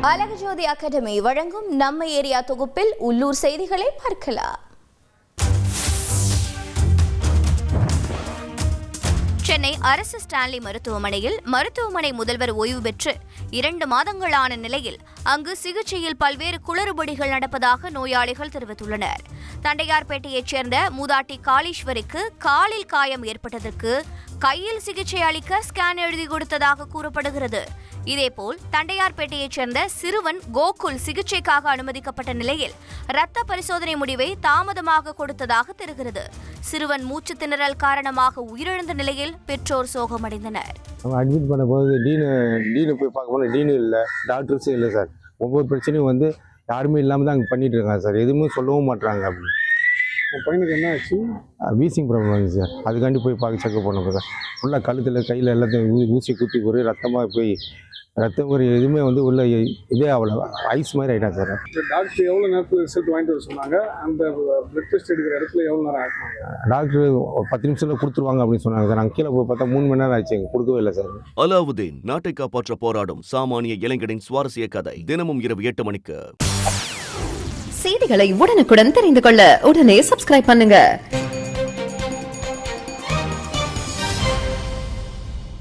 Alagujothi academy வழங்கும் நம்ம area தொகுப்பில் உள்ளூர் செய்திகளை பார்க்கலாம். சென்னை அரசு ஸ்டான்லி மருத்துவமனையில் மருத்துவமனை முதல்வர் ஓய்வு பெற்று 2 மாதங்களான நிலையில் அங்கு சிகிச்சையில் பல்வேறு குளறுபடிகள் நடப்பதாக நோயாளிகள் தெரிவித்துள்ளனர். தண்டையார்பேட்டையைச் சேர்ந்த மூதாட்டி காளீஸ்வரிக்கு காலில் காயம் ஏற்பட்டதற்கு கையில் சிகிச்சை அளிக்க ஸ்கேன் எழுதி கொடுத்ததாக கூறப்படுகிறது. இதேபோல் தண்டையார்பேட்டையைச் சேர்ந்த சிறுவன் கோகுல் சிகிச்சைக்காக அனுமதிக்கப்பட்ட நிலையில் இரத்த பரிசோதனை முடிவை தாமதமாக கொடுத்ததாக தெரிகிறது. சிறுவன் மூச்சு திணறல் காரணமாக உயிரிழந்த நிலையில் பெற்றோர் சோகமடைந்தனர். அட்மிட் பண்ண போது டீனு போய் பார்க்க போனால் டீனு இல்லை, டாக்டர்ஸும் இல்லை சார். ஒவ்வொரு பிரச்சனையும் யாருமே இல்லாமல் தான் அங்கே பண்ணிட்டு இருக்காங்க சார். எதுவுமே சொல்லவும் மாட்டுறாங்க. அப்படி பையனுக்கு என்ன ஆச்சு? வீசிங் ப்ராப்ளம் வந்துச்சு சார். அதுக்காண்டி போய் பார்க்க செக்அப் பண்ண சார். ஃபுல்லாக கழுத்தில் கையில் எல்லாத்தையும் ஊசி குத்தி போய் ரத்தமாக போய் ரத்தம் ஒரு எதுவுமே உள்ள இதே அவ்வளோ ஐஸ் மாதிரி ஆகிட்டா சார். டாக்டர் எவ்வளோ நேரத்தில் ரிசல்ட் வாங்கிட்டு வர சொன்னாங்க? அந்த பிளட் டெஸ்ட் எடுக்கிற இடத்துல எவ்வளோ நேரம் ஆகினாங்க? டாக்டர் ஒரு 10 நிமிஷத்தில் கொடுத்துருவாங்க அப்படின்னு சொன்னாங்க சார். நாங்கள் கீழே போய் பார்த்தா 3 மணி நேரம் ஆச்சு, கொடுக்கவே இல்லை சார். அலாவுதீன் நாட்டை காப்பாற்ற போராடும் சாமானிய இளைஞனின் சுவாரஸ்ய கதை தினமும் இரவு 8 மணிக்கு. செய்திகளை உடனுக்குடன் தெரிந்து கொள்ள உடனே சப்ஸ்கிரைப் பண்ணுங்க.